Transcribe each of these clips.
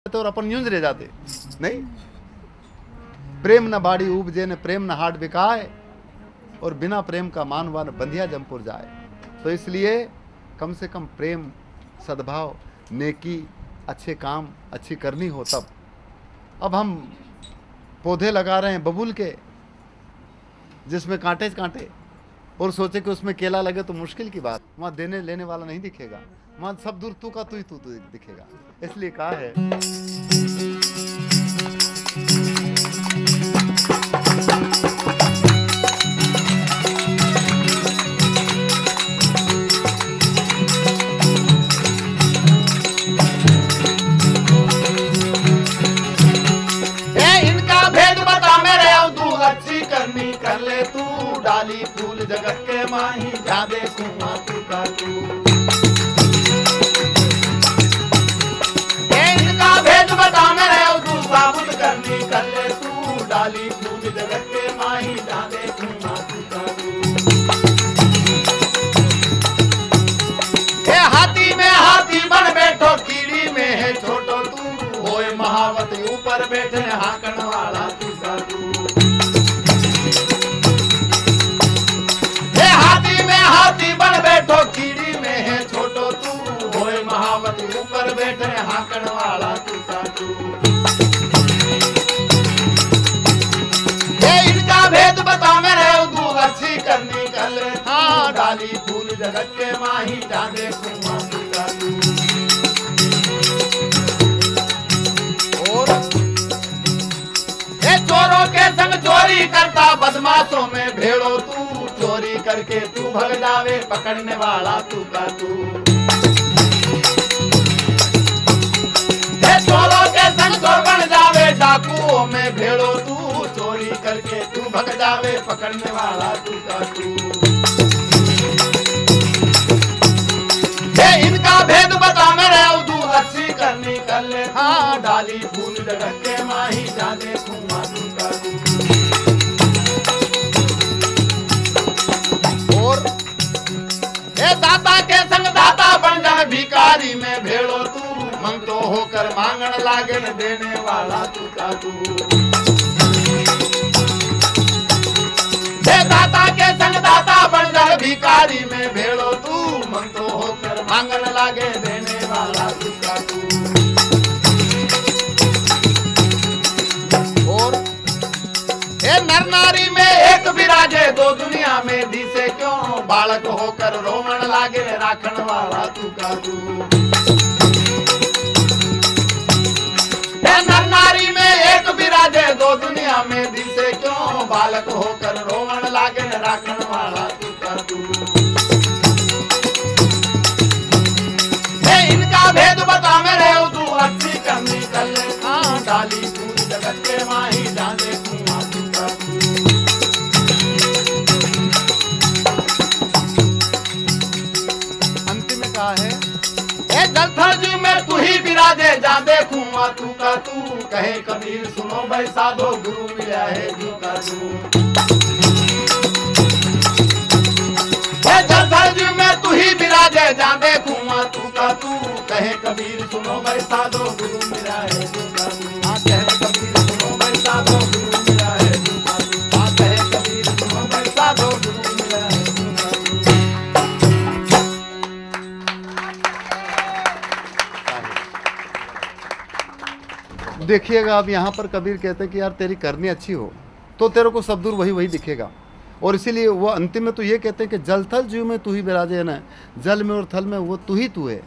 और अपन यूं रह जाते। नहीं, प्रेम न बाड़ी उपजे न प्रेम न हाट बिकाए, और बिना प्रेम का मानवा न बंधिया जमपुर जाए। तो इसलिए कम से कम प्रेम, सद्भाव, नेकी, अच्छे काम अच्छी करनी हो तब। अब हम पौधे लगा रहे हैं बबूल के, जिसमें कांटे कांटे, और सोचे कि उसमें केला लगे तो मुश्किल की बात। वहाँ देने लेने वाला नहीं दिखेगा, वहाँ सब दूर तू का तू ही तू दिखेगा। इसलिए कहा है इनका भेद बता मेरे तू अच्छी करनी कर ले तू, डाली फूल जगत के माही जा देखूंगा तू का तू। इनका भेद बता मेरे तू साबुत करनी कर ले तू, डाली फूल जगत के माही जा देखूंगा तू का तू। हाथी में हाथी बन बैठो, कीड़ी में है छोटो तू, होए महावत ऊपर बैठे हाकन वाला तू का तू। हाथी में हाथी बन बैठो, कीड़ी में है छोटो तू, होए महावत ऊपर बैठे हाकन वाला तू का तू। इनका भेद बता मेरे तू अच्छी करनी कर ले, हाँ डाली फूल जगत के माही जा देखूंगा तू का तू। चोरों के संग चोरी करता, बदमाशों में भेड़ो तू, चोरी करके तू भग जावे पकड़ने वाला तू का तू। चोरों के संग चोर बन जावे, डाकुओं में भेड़ो तू, चोरी करके तू भग जावे पकड़ने वाला तू का तू। इनका भेद बता मेरे तू अच्छी करनी कर ले, हाँ डाली फूल जगत के माही जा देखूंगा तू का तू। और दाता के संग दाता बन जाए, भिखारी में भेड़ो तू, मंगतो होकर मांगन लागे न देने वाला तू का तू। दाता के संग दाता बन जाए, भिखारी में भेड़ो तू, मंगतो होकर मांगन लागे देने वाला तू का तू। और नर नारी में एक विराजे, दो दुनिया में दिसे क्यों, बालक होकर रोमन लागे राखन वाला तू का तू। नर नारी में एक विराजे, दो दुनिया में दिसे क्यों, बालक होकर रोमन लागे राखन वाला तू का तू। इनका भेद बता मेरे तू अच्छी करनी कर ले, हाँ डाली फूल जगत के माही जा देखूंगा तू का तू। अंतिम में कहा है जलथल जी में तू ही विराजे जा देखूंगा तू का तू, कहे कबीर सुनो भाई साधो गुरु मिला है तू का तू। जलथल जी में तू ही विराजे जा देखूंगा तू का तू, कहे कबीर सुनो भाई साधो गुरु मिला है तू का तू। हाँ कहे कबीर सुनो भाई साधो गुरु मिला है तू का तू। हाँ कहे कबीर सुनो भाई साधो गुरु मिला है तू का तू। देखिएगा, अब यहाँ पर कबीर कहते हैं कि यार तेरी करनी अच्छी हो तो तेरे को सब दूर वही वही दिखेगा। और इसीलिए वो अंतिम में तो ये कहते हैं कि जल थल जीव में तू ही विराजे है ना, जल में और थल में वो तू ही तू है।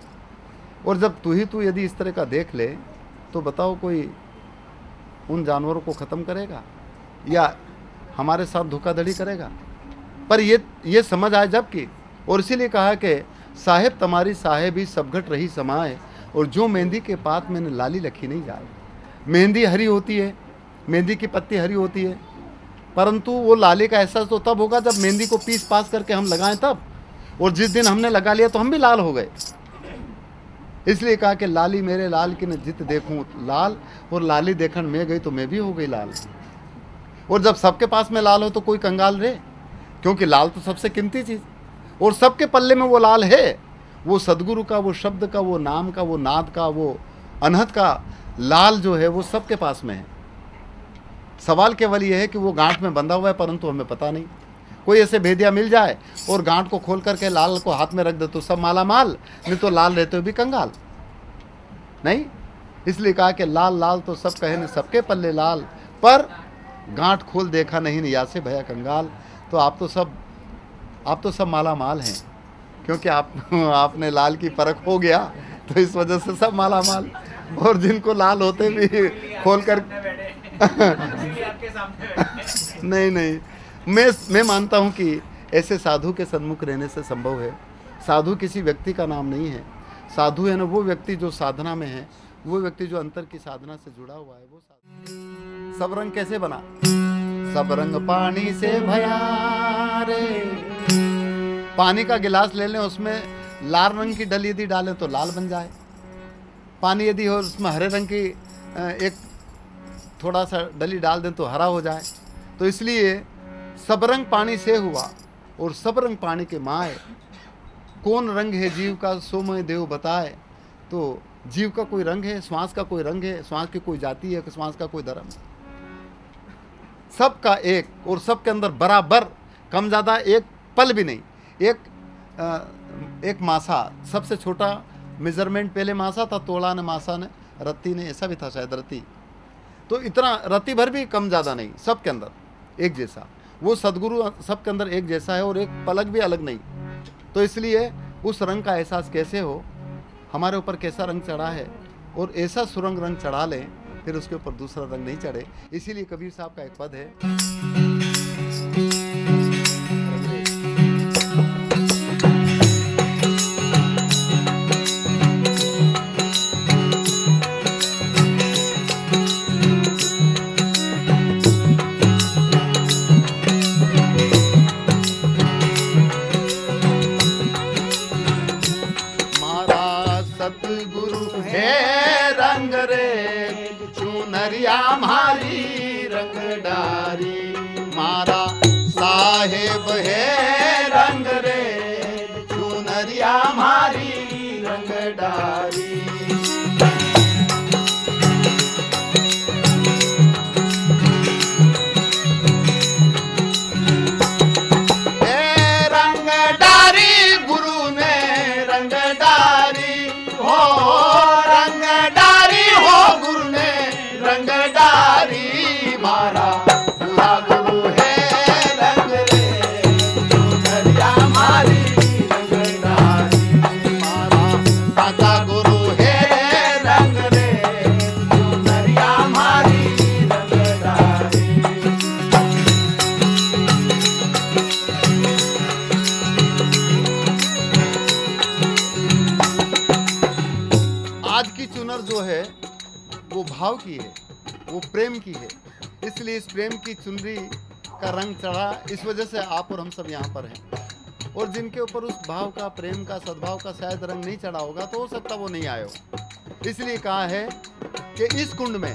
और जब तू ही तू यदि इस तरह का देख ले तो बताओ कोई उन जानवरों को ख़त्म करेगा या हमारे साथ धोखाधड़ी करेगा? पर ये समझ आए जब की। और इसीलिए कहा कि साहेब तुम्हारी साहेबी सब घट रही समाए, और जो मेहंदी के पात में लाली लखी नहीं जाए। मेहंदी हरी होती है, मेहंदी की पत्ती हरी होती है, परंतु वो लाली का एहसास तो तब होगा जब मेहंदी को पीस पास करके हम लगाएं तब। और जिस दिन हमने लगा लिया तो हम भी लाल हो गए। इसलिए कहा कि लाली मेरे लाल की न जित देखूं लाल, और लाली देखन में गई तो मैं भी हो गई लाल। और जब सबके पास में लाल हो तो कोई कंगाल रहे, क्योंकि लाल तो सबसे कीमती चीज़, और सबके पल्ले में वो लाल है। वो सदगुरु का, वो शब्द का, वो नाम का, वो नाद का, वो अनहद का लाल जो है वो सबके पास में है। सवाल केवल ये है कि वो गांठ में बंधा हुआ है, परंतु हमें पता नहीं। कोई ऐसे भेदिया मिल जाए और गांठ को खोल करके लाल को हाथ में रख दे तो सब माला माल, नहीं तो लाल रहते हुए भी कंगाल। नहीं, इसलिए कहा कि लाल लाल तो सब कहे न सबके पल्ले लाल, पर गांठ खोल देखा नहीं निया से भया कंगाल। तो आप तो सब माला माल हैं, क्योंकि आपने लाल की परख हो गया, तो इस वजह से सब माला माल। और जिनको लाल होते भी खोल कर नहीं, मैं मानता हूं कि ऐसे साधु के सन्मुख रहने से संभव है। साधु किसी व्यक्ति का नाम नहीं है। साधु है ना वो व्यक्ति जो साधना में है, वो व्यक्ति जो अंतर की साधना से जुड़ा हुआ है, वो साधु। सब रंग कैसे बना? सब रंग पानी से भया रे। पानी का गिलास ले लें, उसमें लाल रंग की डली यदि डालें तो लाल बन जाए। पानी यदि हो उसमें हरे रंग की एक थोड़ा सा डली डाल दें तो हरा हो जाए। तो इसलिए सब रंग पानी से हुआ और सब रंग पानी के माए। कौन रंग है जीव का सो मैं देव बताए। तो जीव का कोई रंग है, श्वास का कोई रंग है, श्वास की कोई जाति है, श्वास का कोई धर्म। सबका एक, और सबके अंदर बराबर, कम ज़्यादा एक पल भी नहीं। एक मासा, सबसे छोटा मेजरमेंट पहले मासा था, तोड़ा ने मासा ने रत्ती ने, ऐसा भी था शायद रत्ती। तो इतना रत्ती भर भी कम ज़्यादा नहीं, सबके अंदर एक जैसा। वो सदगुरु सबके अंदर एक जैसा है और एक पलक भी अलग नहीं। तो इसलिए उस रंग का एहसास कैसे हो, हमारे ऊपर कैसा रंग चढ़ा है, और ऐसा सुरंग रंग चढ़ा लें फिर उसके ऊपर दूसरा रंग नहीं चढ़े। इसीलिए कबीर साहब का एक पद है, हमारी रंग डारी, मारा साहेब है रंग रे, चुनरिया हमारी रंग डारी। रंग डारी गुरु ने रंग डारी हो, रंग डारी हो गुरु ने रंग डारी, मारा पूरा गुरु है रंग रे, चुनरिया हमारी रंग डारी, मारा साचा गुरु है रंग रे, चुनरिया हमारी रंग डारी। आज की चुनर जो है वो भाव की है, वो प्रेम की है। इसलिए इस प्रेम की चुनरी का रंग चढ़ा, इस वजह से आप और हम सब यहाँ पर हैं। और जिनके ऊपर उस भाव का, प्रेम का, सद्भाव का शायद रंग नहीं चढ़ा होगा, तो हो सकता वो नहीं आए हो। इसलिए कहा है कि इस कुंड में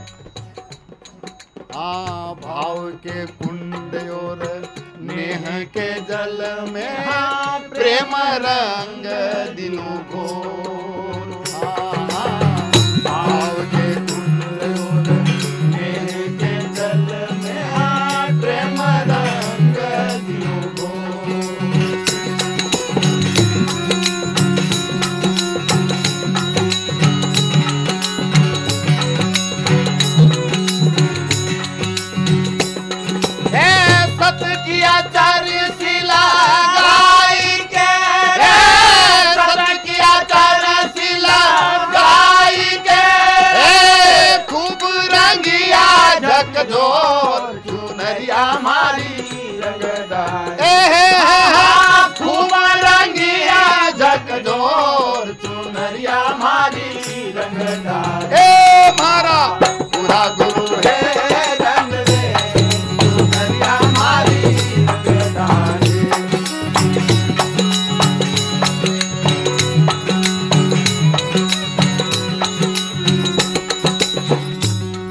भाव के कुंड और नेह के जल में प्रेम रंग दिनों को, भाव के कुंड और नेह के जल में प्रेम रंग दिनों को। सत किया चार्य शिला गाई के, सत किया चार्य शिला गाई के, खूब रंगिया झकझोर चुनरिया हमारी रंगदारी, खूब रंगिया झकझोर चुनरिया हमारी रंगदारी। मारा पूरा गुरु है रंग रे, चुनरिया हमारी रंगदारी।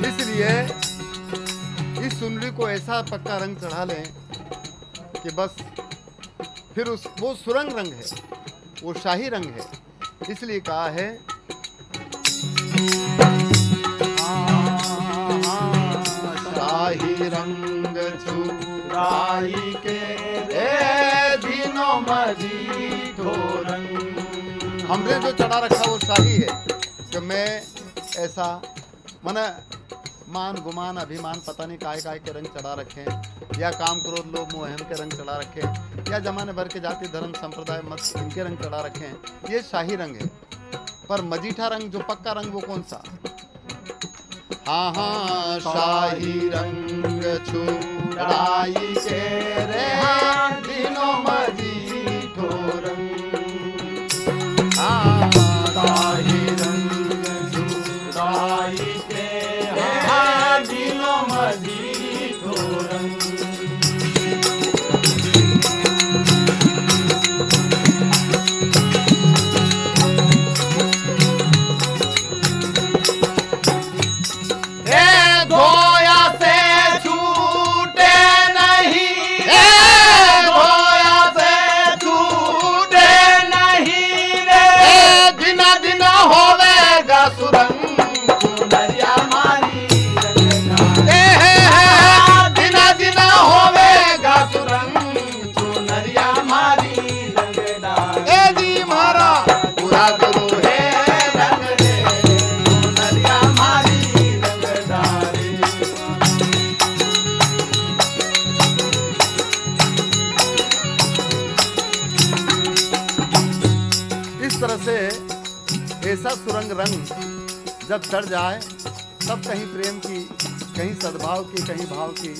इसलिए इस सुनरी को ऐसा पक्का रंग चढ़ा लें कि बस फिर वो सुरंग रंग है, वो शाही रंग है। इसलिए कहा है हमने जो चढ़ा रखा वो शाही है कि मैं ऐसा माने मान गुमान अभिमान पता नहीं काय काय के रंग चढ़ा रखे हैं, या काम क्रोध लोभ मोह अहम के रंग चढ़ा रखे हैं, या जमाने भर के जाति धर्म संप्रदाय मत इनके रंग चढ़ा रखे हैं। ये शाही रंग है। पर मजीठा रंग जो पक्का रंग वो कौन सा? हाँ हाँ शाही रंग छुड़ाई के रे दिनों मजीठो रंग। हाँ शाही रंग छुड़ाई के रे दिनों मजीठो रंग। ऐसा सुरंग रंग जब चढ़ जाए तब कहीं प्रेम की, कहीं सद्भाव की, कहीं भाव की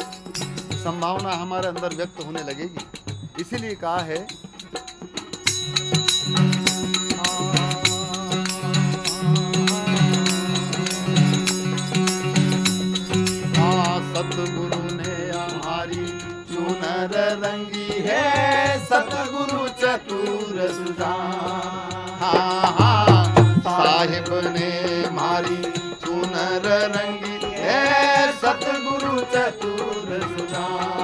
संभावना हमारे अंदर व्यक्त होने लगेगी। इसीलिए कहा है सतगुरु ने हमारी चुनर रंगी है, सतगुरु चतुर सुजान। हाँ हाँ साहिब ने मारी चुनर रंगी है, सतगुरु चतुर सुजान।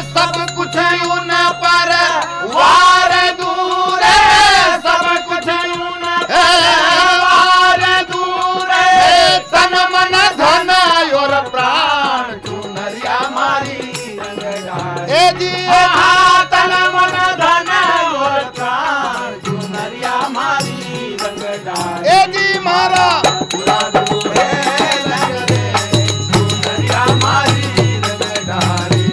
सब कुछ उन पर वार दूर है, सब कुछ उन पर वार दूर है, तन मन धन और प्राण चुनरिया मारी ए जी। तन मन धन और प्राण चुनरिया मारी ए जी मारा पूरा दूर है रंग दे चुनरिया मारी रंगदारी।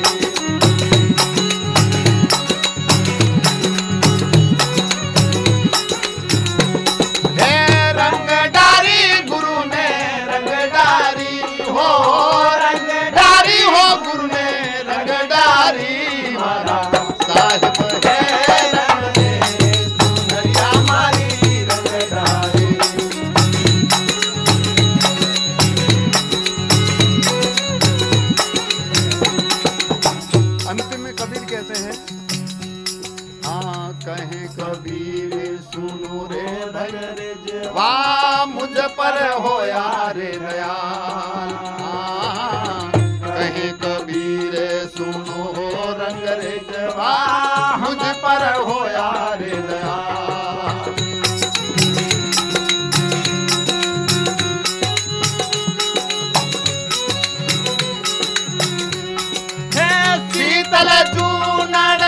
वाह मुझ पर होया रे दयाल, कहीं कबीर सुनो रंग रे वाह मुझ पर होया रे दयाल। शीतल चूनड़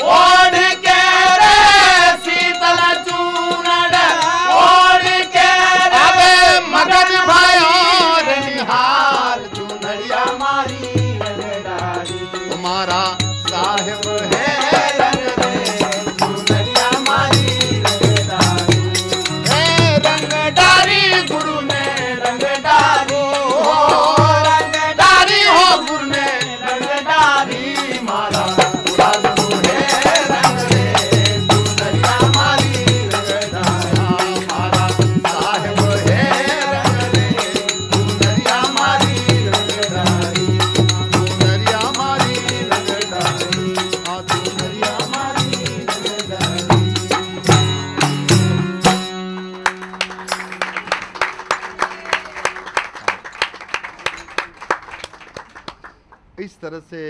ओढ़ के रे, शीतल चूनड़ ओढ़ के रे, मगन भयो रे निहाल चुनरिया मारी रंगदारी। तुम्हारा साहिब है रंग दे चुनरिया मारी रंगदारी। रंगदारी गुरु ने रंगदारी हो, रंगदारी हो गुरु ने रंगदारी मारा पूरा गुरु है रंग दे चुनरिया मारी रंगदारी। मारा साहिब है रंग दे चुनरिया मारी रंगदारी, चुनरिया मारी रंगदारी, चुनरिया मारी रंगदारी। इस तरह से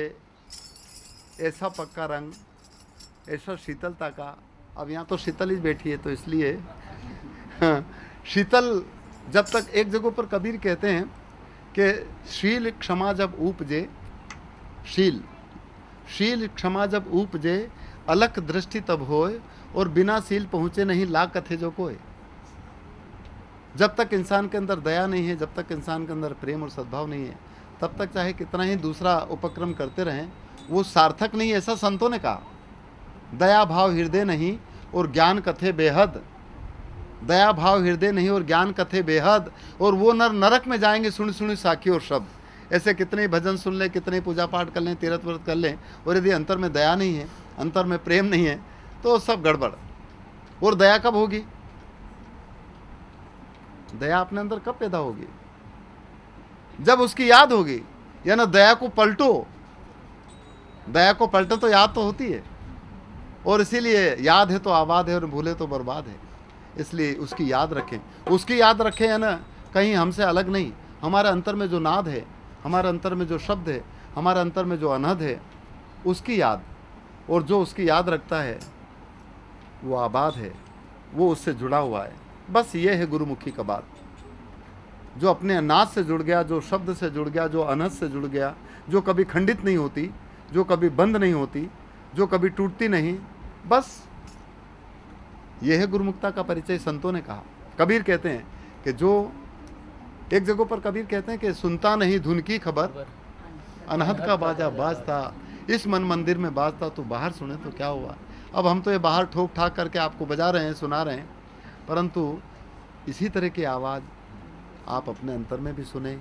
ऐसा पक्का रंग, ऐसा शीतलता का, अब यहाँ तो शीतल ही बैठी है तो इसलिए शीतल जब तक एक जगह पर कबीर कहते हैं कि शील क्षमा जब उपजे, शील क्षमा जब उपजे, अलख दृष्टि तब होए, और बिना शील पहुँचे नहीं लाख कथे जो कोई। जब तक इंसान के अंदर दया नहीं है, जब तक इंसान के अंदर प्रेम और सद्भाव नहीं है, तब तक चाहे कितना ही दूसरा उपक्रम करते रहें वो सार्थक नहीं है। ऐसा संतों ने कहा, दया भाव हृदय नहीं और ज्ञान कथे बेहद, दया भाव हृदय नहीं और ज्ञान कथे बेहद, और वो नर नरक में जाएंगे सुन सुनी साखी और शब्द। ऐसे कितने ही भजन सुन लें, कितने ही पूजा पाठ कर लें, तीर्थ व्रत कर लें, और यदि अंतर में दया नहीं है, अंतर में प्रेम नहीं है, तो सब गड़बड़। और दया कब होगी? दया अपने अंदर कब पैदा होगी? जब उसकी याद होगी। या ना दया को पलटो, दया को पलटो तो याद तो होती है, और इसीलिए याद है तो आबाद है और भूले तो बर्बाद है। इसलिए उसकी याद रखें, उसकी याद रखें, है ना, कहीं हमसे अलग नहीं। हमारे अंतर में जो नाद है, हमारे अंतर में जो शब्द है, हमारे अंतर में जो अनहद है, उसकी याद, और जो उसकी याद रखता है वो आबाद है, वो उससे जुड़ा हुआ है। बस ये है गुरुमुखी का बात। जो अपने अनाज से जुड़ गया, जो शब्द से जुड़ गया, जो अनहद से जुड़ गया, जो कभी खंडित नहीं होती, जो कभी बंद नहीं होती, जो कभी टूटती नहीं, बस ये है गुरुमुखता का परिचय। संतों ने कहा, कबीर कहते हैं कि जो एक जगह पर कबीर कहते हैं कि सुनता नहीं धुन की खबर, अनहद का बाजा बाजता, इस मन मंदिर में बाजता, तो बाहर सुने तो क्या हुआ। अब हम तो ये बाहर ठोक ठाक करके आपको बजा रहे हैं, सुना रहे हैं, परंतु इसी तरह की आवाज़ आप अपने अंतर में भी सुने,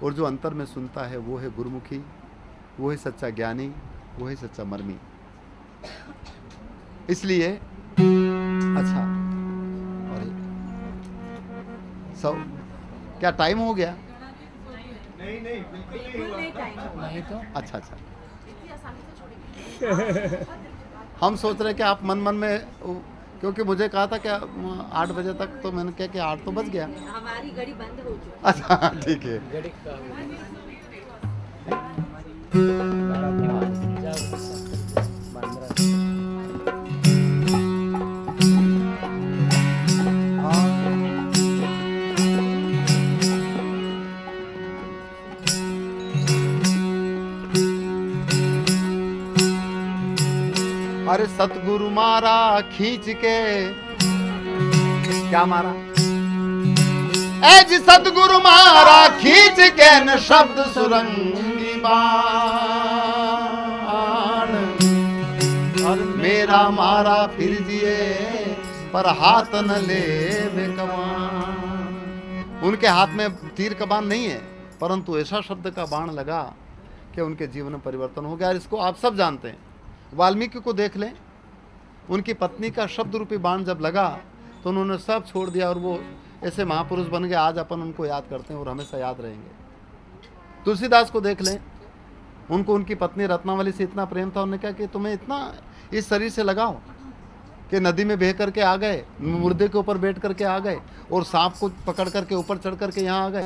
और जो अंतर में सुनता है वो है गुरुमुखी, वो है सच्चा ज्ञानी, वो है सच्चा मर्मी। इसलिए अच्छा, और सब क्या टाइम हो गया? नहीं बिल्कुल नहीं हुआ। नहीं तो अच्छा, हम सोच रहे कि आप मन मन में, क्योंकि मुझे कहा था क्या 8 बजे तक, तो मैंने कहा कि 8 तो बज गया। हमारी घड़ी बंद हो चुकी। अच्छा ठीक है। गड़ी का अरे सतगुरु मारा खींच के, क्या मारा? ए जी सतगुरु मारा खींच के न शब्द सुरंगी बाण, और मेरा मारा फिर जिए पर हाथ न ले वे कमान। उनके हाथ में तीर कमान नहीं है, परंतु ऐसा शब्द का बाण लगा कि उनके जीवन में परिवर्तन हो गया। और इसको आप सब जानते हैं। वाल्मीकि को देख लें, उनकी पत्नी का शब्द रूपी बाण जब लगा तो उन्होंने सब छोड़ दिया, और वो ऐसे महापुरुष बन गए। आज अपन उनको याद करते हैं और हमेशा याद रहेंगे। तुलसीदास को देख लें, उनको उनकी पत्नी रत्नावली से इतना प्रेम था, उन्होंने कहा कि तुम्हें इतना इस शरीर से लगाओ कि नदी में बह करके आ गए, मुर्दे के ऊपर बैठ करके आ गए, और सांप को पकड़ करके ऊपर चढ़ करके यहाँ आ गए।